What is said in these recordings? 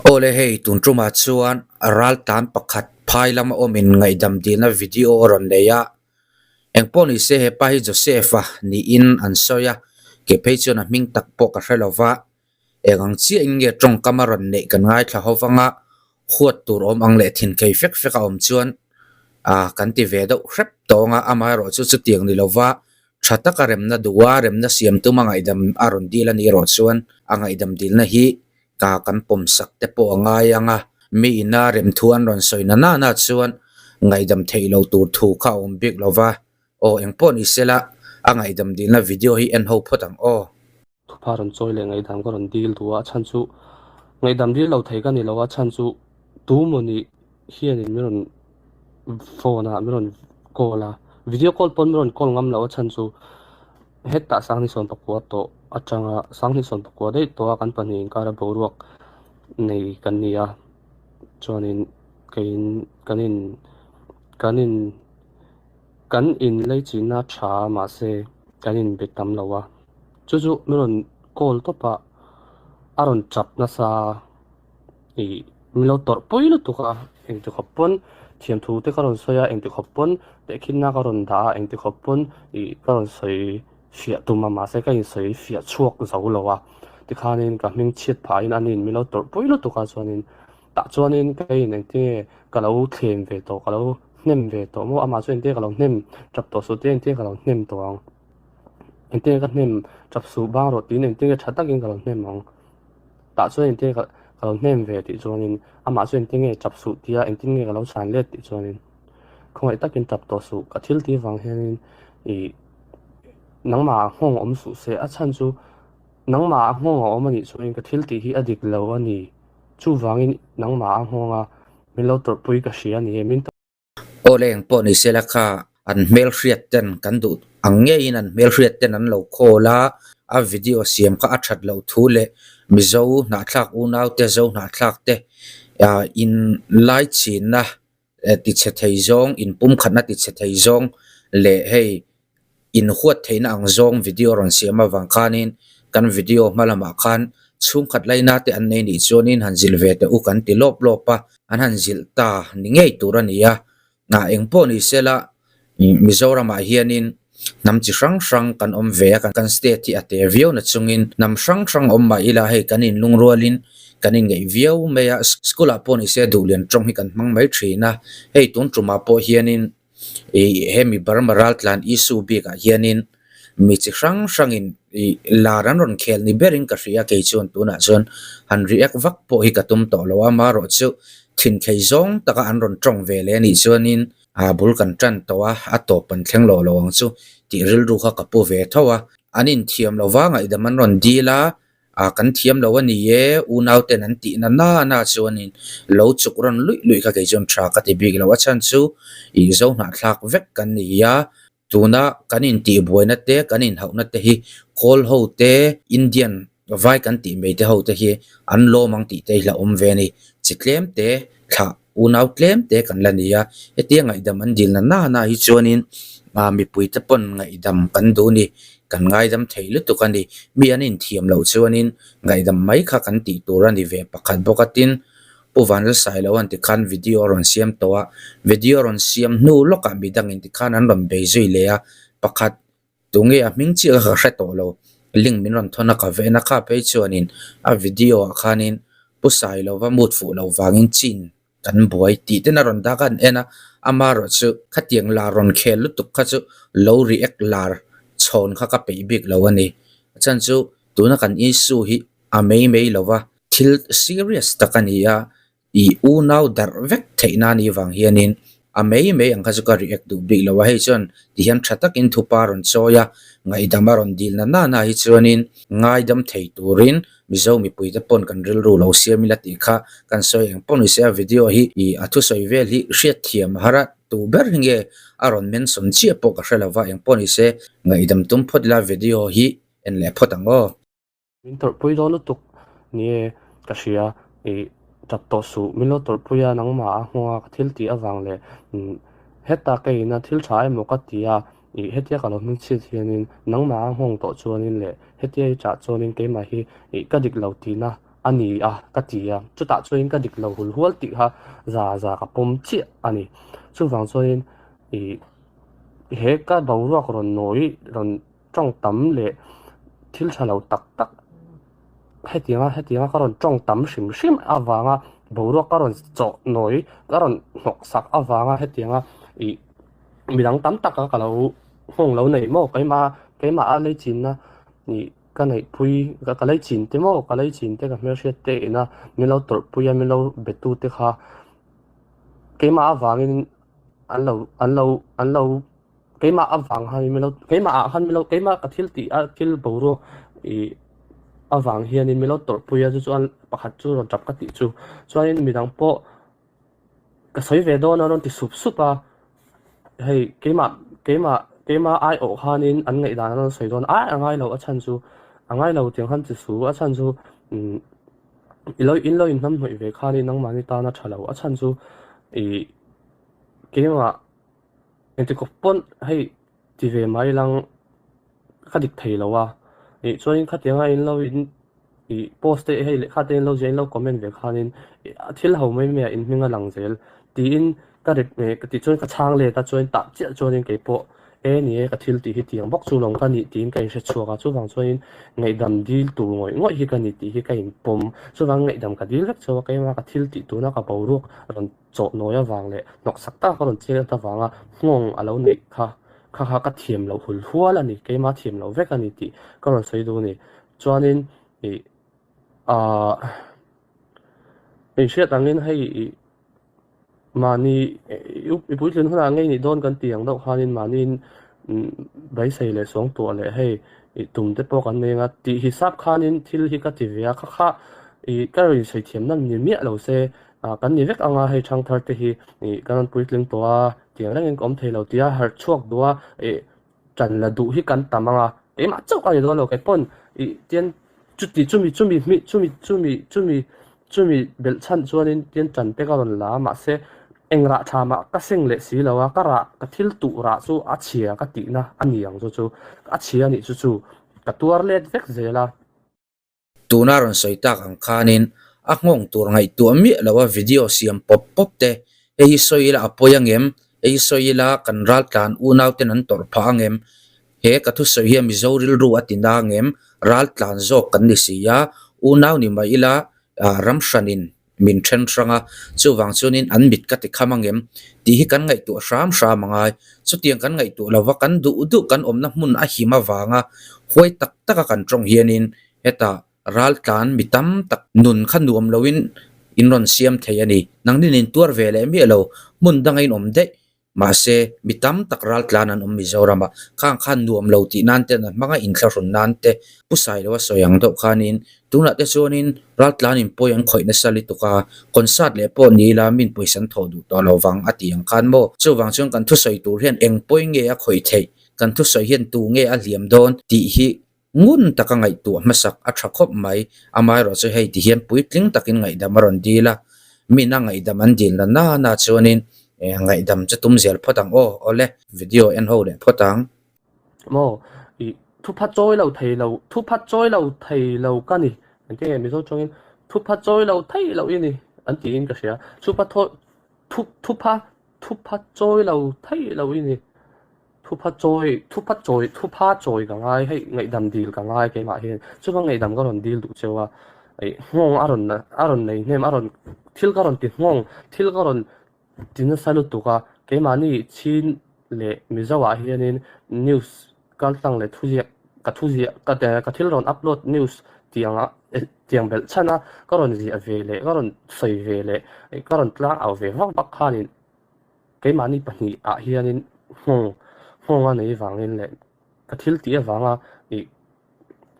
Ole hei tun truma chuan ral tan pakhat phai lama omin ngai dam dil na video ron leya engponi se he pa hi Josepha ni in an soya ke phei chuan a hming tak po ka hrelowa engang chi inge tong kamaron nei kan ngai thla howanga khuat tur om ang le thin kei fek fek a om chuan a kan ti ve do hrep tonga ama ro chu chu tiang ni lova thata ka remna duwa remna siam tu mangai dam aron dil ani ro chuan angai dam dil na hi ka kan pom sak te po ngai anga mi na rem thuan ron soina na na chuan ngai dam theilo tur thu kha om bik lova o engpon isela angai dam dil na video hi en ho photang o pharon choi le ngai dam ko ron deal tuwa chan chu ngai dam deal lo thei ka ni lo wa chan chu tu mo ni hian in miron phone a miron call a video call pon miron call ngam lo chan chu heta sang ni son pakwa to atanga sang ni son pakwa dei to kan pani kara boruak nei kan nia chuanin kanin kan in lei china tha ma se kanin betam lawa chu miron call to pa aron chap na sa i milo tor poilo to ka eng to khapon thiam thu te karon soya eng to khapon te khinna karon da eng to khapon i karon soi fia tu ma se ka in soi fia chuak zo lawa ti khanin ka ming chiat pha in anin milo tor poilo to ka chuanin ta chuanin kai eng te ka lo thlem ve to ka lo nem ve to mo ama chuan te ka lo nem chap to su te eng te ka lo nem to ang eng te ka nem chap su ba ro tin eng te ka thatak in ka lo nem ang ta chuan eng te ka lo nem ve ti chuanin ama chuan te nge chap su tia eng te nge ka lo chan let ti chuanin khongai takin chap to su ka thil ti wang hianin i nangma hong om su se a chan chu nangma hong om ani chuanin ka thil ti hi adik lo ani chu wangin nangma honga milo tor pui ka hria ni min ole engpon isela kha an mel hriat ten kan du ange in an mel hriat ten an lo khola a video siam kha athat lo thule mizo na thlak u nau te zo na thlak te in lai chin na ti che thei zong in pum khatna ti che thei zong le hei in huat theina ang zong video ron siama wang khanin kan video malama khan chung khat laina te an nei ni chonin hanjil ve te u kan ti lop lopa an hanjil ta ni ngei turania na engpo ni sela Mizoram a hianin nam chi hrang kan om ve kan state ti ate view na chungin nam hrang om ma ila hei kanin lungrolin kanin ngei view meya school a poni se dulian trong hi kan mang mai thina hei tun truma po hianin hemi barmaral tlan isu bi ka hianin mi chi hrang in laran ron khel ni bering ka ria ke chon tuna chon han riak vak po hi ka tum to lawa ma ro chu thin khei zong taka an ron trong ve le ni chuanin a bul kan tran towa a to pan thleng lo lowang chu ti ril ru kha ka pu ve thawa anin thiam lowa ngai da man ron dila a kan thiam lo ani ye u nau ten an ti na chuanin lo chuk ron lui kha ke chon thra ka ti big lo chan chu i zo na thlak vek kan ni ya tuna kanin ti boina te kanin hauna te hi kol ho te Indian vai kan ti me te ho te hi an lo mang ti te la om ve ni chitlem te kha unau tlem te kan lania etia ngai dam an dil na hi chuanin mi pui te pon ngai dam kan du ni kan ngai dam theilu tu kan ni mi anin thiam lo chuanin ngai dam mai kha kan ti turani ve pakhat bokatin puwan la sai lo an ti khan video ron siam towa video ron siam nu loka bidang in ti khan an ron beizui le a pakhat tunge a ming chi kha hre to lo ling min ron thona ka ve na kha pe chuanin a video a khanin pu sai lo wa mut fu lo wangin chin kan buai ti te na ron da kan ena amaro chu khatiang la ron khel lu tuk kha chu lo react lar chon kha ka pe big lo ani chan chu tuna kan isu hi a mei lo wa thil serious takania I u nau dar vek theina ni wang hianin a mei ang kha chu ka react du big lo wa hei chon ti hian thatak in thu paron choya ngai damaron dil na hi chuanin ngai dam thei turin mizo mi pui te pon kan ril ru lo siam la ti kha kan soi ang pon sia video hi I athu soi vel hi hriat thiam hara tu ber hinge aron men som chi po ka hrelawa ang pon se ngai dam tum phot la video hi en le photango min tor pui do lu tuk ni ka hria i chap to su milo tor puya nangma hwa ka thil ti awang le heta ke na thil thai mo ka tia I hetia ka lo ming chi thianin nangma hong to chuanin le hetia cha chuanin ke ma hi I ka dik lo ti na ani ka tia chu ta chuin ka dik lo hul hual ti ha za ka pom chi ani chu wang chuin i he ka boruak ron noi ron tong tam le thil thalo tak tak hetianga ka ron tong tam hrim awanga boruak ka ron cho noi ka ron nok sak awanga hetianga i midang tam tak ka lo hong lo nei mo keima a le chin na ni ka nei phui ka le chin te mo ka le chin te ka mer hriat te ina mi lo tor pui mi lo betu te kha keima awangin an lo keima awang ha mi lo keima a han mi lo keima ka thil ti a kil boru i awang hian in mi lo tor pui a chu an pakhat chu ron tap ka ti chu chuan midang po ka soi ve do na ron ti sup a hei keima ai o hanin an ngei dan ron soi don ai angai lo a chan chu angai lo tiang han chi su a chan chu in lo in nam hoi ve khanin nang mani ta na thalo a chan chu i keima enti ko pon hei ti ve mai lang ka dik thei lo wa i chuan khatianga in lo in i post te hei khaten lo jen lo comment ve khanin thil ho mai me in minga lang zel ti in ka ret me ka ti chuan ka chang le ta chuan ta chia chuan in ke po ni ka thil ti hi tiang bok chu long ka ni tin kai hre chuaka chu wang chuan ngei dam dil tu ngoi hi ka ni ti hi ka in pom chu wang ngei dam ka dil rek chu ka ma ka thil ti tu na ka boru ron cho noya wang le nok sakta ka ron che ta wanga ngong alo nei kha ka thiam lo hul hual ani keima thiam lo vek ani ti ka ron sei du ni chuanin i ei hriat angin hei mani ipuitlin huna ngei ni don kan tiang do khanin manin bai sei le song to le hei i tum te po kan menga ti hisap khanin thil hi ka ti via kha i ka ri sei thiam nan ni mi lo se kan ni vek anga hei thang thar te hi i kan puitling to a tiang rangin kom thei lo tia har chuak dua e chan la du hi kan tamanga e ma chau ka ni do lo ke pon i tian chuti chumi bel chan chuanin tian chan te ka ron la ma se engra thama ka seng le si lawa ka ra ka thil tu ra chu a chia ka ti na ani ang chu a chia ni chu ka tuar let vek zela tuna ron soitak ang khanin a ngong tur ngai tu mi lawa video siam pop te ei soila apoyangem ei soila kanral kan unau ten an tor phangem he ka thu so hiam zoril ru atinangem ral tlan zo kan ni sia unau ni mai ila ramshanin min then ranga chu wang chunin an mit ka ti khamangem ti hi kan ngai tu ram mangai chu tiang kan ngai tu lawa kan du kan omna mun a hima wanga hoi tak kan trong hianin eta ral tlan mitam tak nun khanuam loin inron siam theiani nangnin in tur vele mi lo mun dangain omde ma se mitam tak ral tlan an ummi zorama khan nuam lo ti nan te na manga in thlarun nan te pusai lo soyang do khanin tuna te chonin ral tlan in poyang khoina sali tuka concert le po ni la min poisan thodu to lo wang atiang khan mo chu wang chung kan thu soi tur hian eng poi nge a khoi thei kan thu soi hian tu nge a liam don ti hi ngun taka ngai tu masak a thakop mai amai ro che hei ti hian puitling takin ngai damaron dila mina ngai daman dil na chuanin ngai dam chatum zel photang ole video en ho le photang mo i thu pha choi lo thei lo ka ni ante mi so chongin thu pha choi lo thei lo ini an ti in ka sia thu pha choi lo thei lo ini thu pha choi ka ngai hei ngai dam dil ka ngai ke ma hian chu bang ngai dam ka ron dil du chewa ai ngong aron nei nem aron thil ka ron ti ngong thil ka ron tin salu tu ka ke ma ni chin le mizawa hianin news kal tang le thuzia ka thil ron upload news tiang bel chana ka ron zi avele ka ron sei vele ka ron tlang au ve hok bak khanin ke ma ni pani a hianin hong a nei wangin le ka thil ti awanga i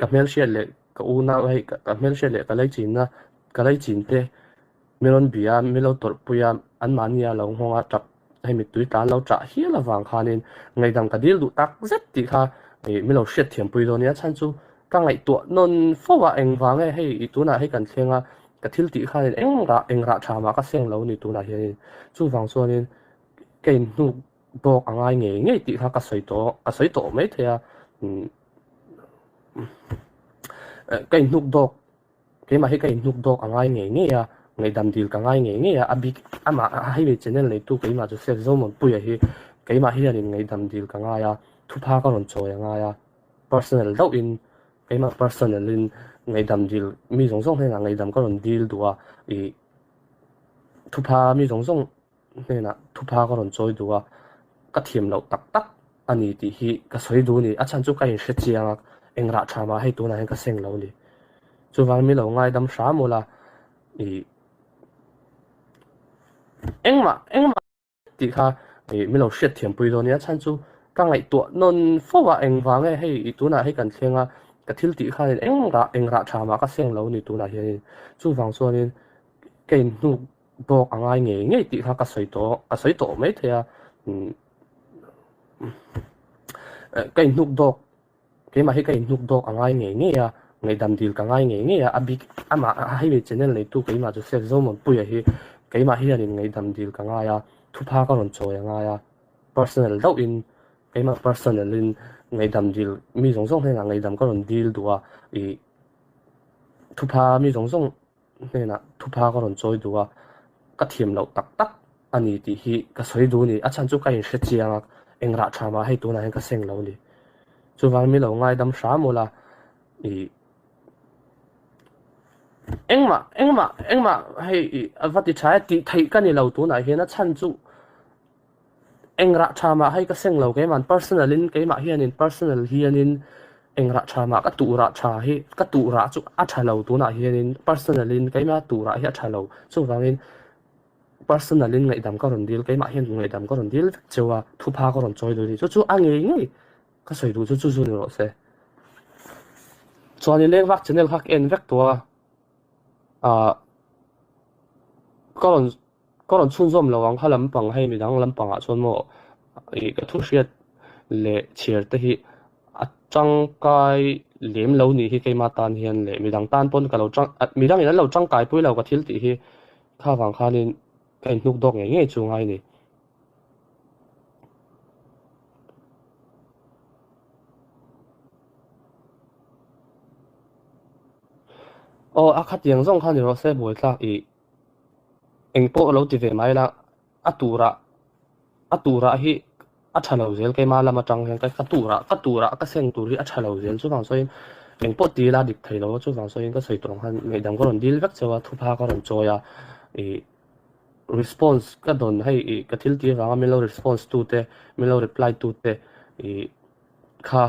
ka mel shia le ka una hei ka mel shia le ka lai chin te melon bia melo tor puya an mania lo honga tap hei mi tui ta lo tra hi la wang khanin ngai dam ka dil du tak zet ti kha e melo shet thiam pui do nia chan chu ka ngai tu non fowa eng wange hei i tu na hei kan thlenga ka thil ti khanin eng ra tha ma ka seng lo ni tu na hi chu wang chuanin kein nu bok angai nge ti kha ka soi to mai thea kein nu dok keima hi kai nuk dok angai nge ya ngai dam dil ka ngai nge ya abi ama hi mi channel le tu keima chu sel zo mon pu ya hi keima hi anin ngai dam dil ka nga ya thu pha ka ron choi nga ya personal do in keima personal in ngai dam dil mi zong zong he ngai dam ka ron dil duwa i thu pha mi zong zong he na thu pha ka ron choi duwa ka thiam lo tak tak ani ti hi ka soi du ni a chan chu kai hre chiang engra thama hei tu na hen ka seng lo ni chu wang mi lo ngai dam sha mo la i engma ti kha i mi lo hriat thiam pui do ni a chan chu ka ngai tu non fo wa eng wang e hei i tu na hei kan thlenga ka thil ti kha engra thama ka seng lo ni tu na hian chu wang chuan in kein nu bok angai nge ti kha ka soi to mai thea cái nút đọc cái mà cái nút đọc angai nge ya ngai dam dil ka ngai nge ya abi ama hi mi channel le tu cái mà chu sel zo mon pu ya hi cái mà hi anin ngai dam dil ka nga ya thu pha ka ron choi nga ya personal do in cái mà personal in ngai dam dil mi zong zong he nga ngai dam ka ron dil duwa i thu pha mi zong zong he na thu pha ka ron choi duwa ka thiam lo tak tak ani ti hi ka soi du ni a chan chu kai hre chiang engra thama hei tu na hen ka seng lo ni chu wang mi lo ngai dam sha mo la i engma hei avati chai ti thei ka ni lo tu na hian a chan chu engra thama hei ka seng lo ke man personal in ke ma hian in personal hian in engra thama ka tu ra tha hi ka tu ra chu a tha lo tu na hian in personal in ke ma tu ra hi a tha lo chu wang in personal in ngai dam ka ron dil ke ma hian ngai dam ka ron dil chewa thu pha ka ron choi do ni chu ange ka soi du chu ni ro se chuan in leng vak channel hak en vek to a ka ron chun zom lawang halam pang hei mi dang lam pang a chuan mo i ka thu hriat le chiar te hi a changkai lem lo ni hi ke ma tan hian le mi dang tan pon ka lo chang mi dang in lo changkai pui lo ka thil ti hi kha wang khanin cái nút đọc nghe chu ngai ni a khat yang zong khan ro se boi tla i engpo lo ti ve mai la atura hi a thalo zel ke ma lama tang hen ka tura ka seng turi a thalo zel chu wang soin engpo ti la dik thei lo chu wang soin ka soi tong han ngai dam ko ron dil vek chawa thu pha ka ron choya i response ka don hei ka thil ti wanga mi lo response tu te mi lo reply tu te i kha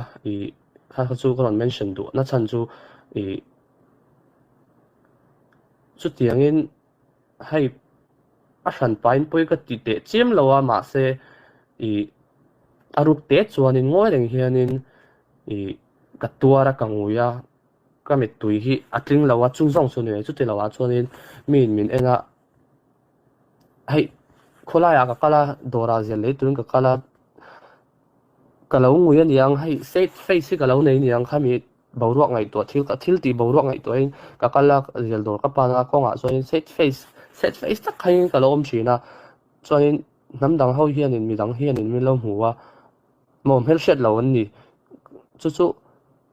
chu ka ron mention du na chan chu i chu tiangin hei a hran pain poi ka ti te chem lowa ma se i aruk te chuan in ngoi reng hianin i ka tuara ka nguya ka mit tui hi atling lowa chung zong chu ni chu te lowa chuan in min enga hei khola ya ka kala dora zel le turun ka kala kalau nguya niang hei set face ka lo nei niang khami boruak ngai to thil ti boruak ngai to in ka kala zel dor ka pa na ko nga so in set face tak khai ka lo om china so in nam dang ho hian in mi dang hian in mi lo huwa mom hel shet lo an ni chu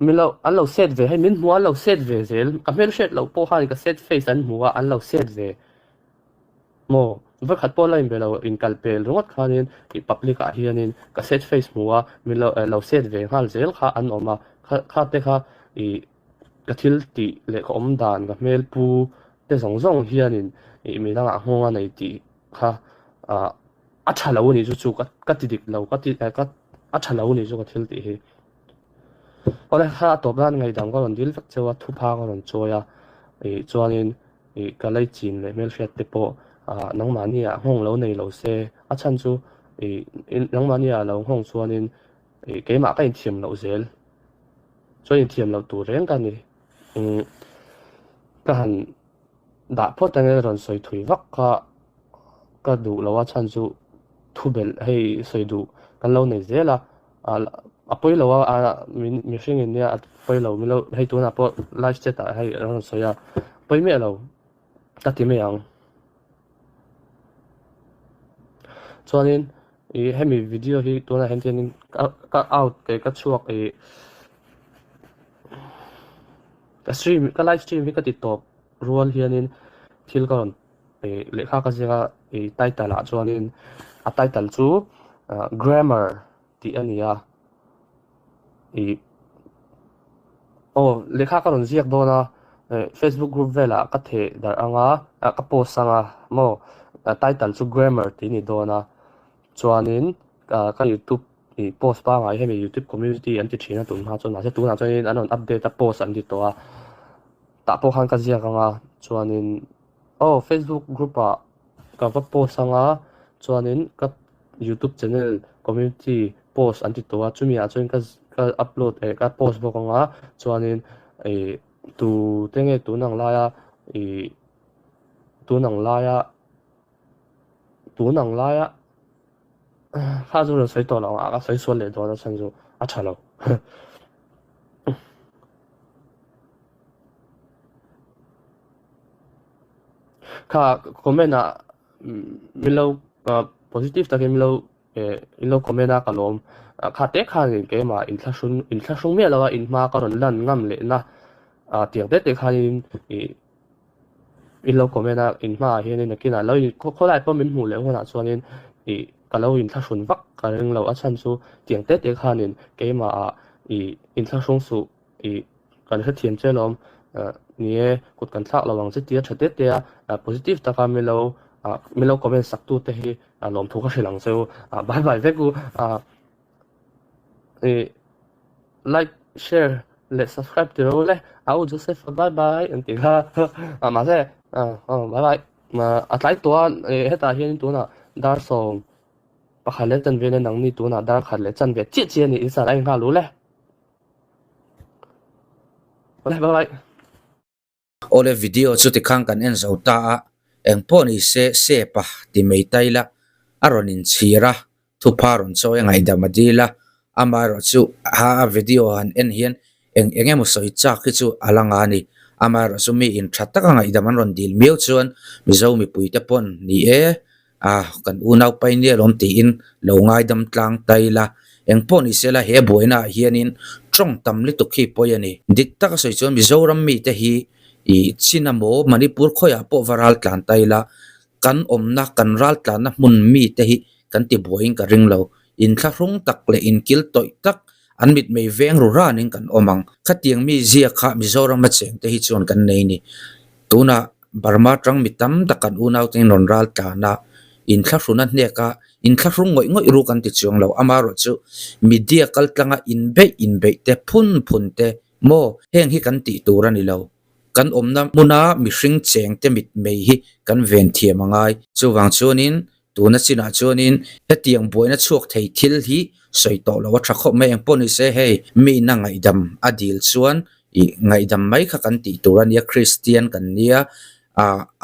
mi lo an lo set ve hei min huwa lo set ve zel ka hel shet lo po han ka set face an huwa an lo set ve mo vak khat po lain belo in kalpel rongot khanin i public a hianin ka set face muwa mi lo set ve hal zel kha an oma kha te kha i ka thil ti le ko om dan ka mel pu te zong zong hianin i mi dang a honga nei ti kha a thalo ni chu ka ti dik lo ka a thalo ni chu ka thil ti hi ole kha to ban ngai dang ko ron dil vek chewa thu pha ko ron choya i chuanin i ka lai chin le mel fiat te po nang mani a hong lo nei lo se a chan chu i nang mani a lo hong chuanin i ke ma ka in thiam lo zel so in thiam lo tu reng ka ni ka han da po tang ron soi thui vak ka du lo a chan chu thu bel hei soi du kan lo nei zela a poi lo a mi hring in nia poi lo mi lo hei tu na po live chat a hei ron soya poi me lo ta ti me ang chuanin i hemi video hi tuna hen tin ka out ke ka chuak ka stream ka live stream hi ka ti top rual hianin thil karon lekha ka zinga title a chuanin a title chu grammar ti ania lekha karon ziak dona Facebook group vela ka the dar anga ka post anga mo title chu grammar ti ni dona chuanin ka YouTube post pa ngai hemi YouTube community an ti thina tun ha chon ma se tu na chuanin anon update a post an ti to a ta po khan ka ziak anga chuanin Facebook group a ka post anga chuanin ka YouTube channel community post an ti to a chumi a chuan ka upload ka post bo anga chuanin tu tenge tu nang laya kha zu sei to la ka sei so le do na san zu a chalo kha comment a milo positive ta ke milo ilo comment a kalom kha te kha ke ma in thla shung me lawa in ma ka ron lan ngam le na tiang te kha ilo comment a in ma hian in kina lo ko lai po min hu le hona chuanin ka lo in thla shun vak ka reng lo a chan chu tiang te kha nin ke ma in thla shung su kan ha thiam che lom nie kut kan thak lawang che tia thate te positive ta ka milo comment sak tu te hi lom thu ka hrilang cheu bye bye ve ku like share let's subscribe to le au Joseph bye bye and ti ha ma se bye bye ma atlai to heta hian tu na dar som pakhale tan ve na nang ni tu na dar khat le chan ve chi ni isa lai nga lu le bye bye ole video chu ti khang kan en zo ta eng po ni se pa ti mei tai la aron in chira thu paron cho ngai da madila amaro chu ha video han en hian engemu soi cha khi chu alanga ni amaro chu mi in thataka ngai da man ron dil meu chuan mi zo mi pui te pon ni kan unau pai ni lom ti in lo ngai dam tlang tai la eng po ni se la he boina hianin trong tam li tu khi poyani dik tak soi chuan mi zo ram mi te hi chinamo manipur khoya po varal tlan taila kan omna kan ral tlana mun mi te hi kan ti boing ka ringlo in thla rung tak le in kil toi tak an mit mei veng ru ranin kan omang khatiang mi zia kha mizoram ma cheng te hi chon kan nei ni tuna Burma tang mitam takan unau ten non ral tlana in thla runa hne ka in thla rung ngoi ru kan ti chuang lo amaro chu media kal tlanga in be te phun te mo heng hi kan ti turani lo kan omna muna mi hring cheng te mit mei hi kan ven thiam angai chuwang chuanin tuna china chuanin hetiang boina chuak thei thil hi soi to lo wa thakho me eng poni se hei mi na ngai dam adil chuan ngai dam mai kha kan ti turania Christian kan nia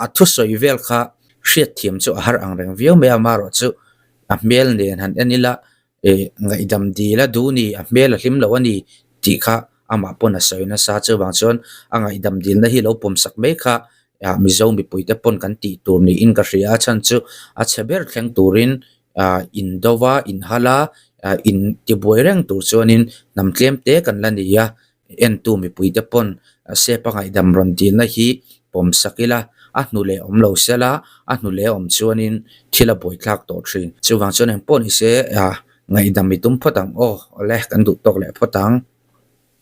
a thu soi vel kha hriat thiam chu har ang reng viau me amaro chu a mel nen han anila ngai dam dila du ni a mel a hlim lo ani ti kha ama pon a soina sa chuwang chuan angai dam dil na hi lo pom sak me kha mizo mi puite pon kan ti tur ni in ka hria chan chu a cheber thleng turin in dowa in hala in ti boireng tur chuanin nam tlem te kan la ni ya en tu mi puite pon se pa ngai dam ron dil na hi pom sakila a hnu le om lo sela a hnu le om chuanin thila boi thlak to thin chuwang chuan en pon hi se ngai dam mi tum photang le kan du tok le photang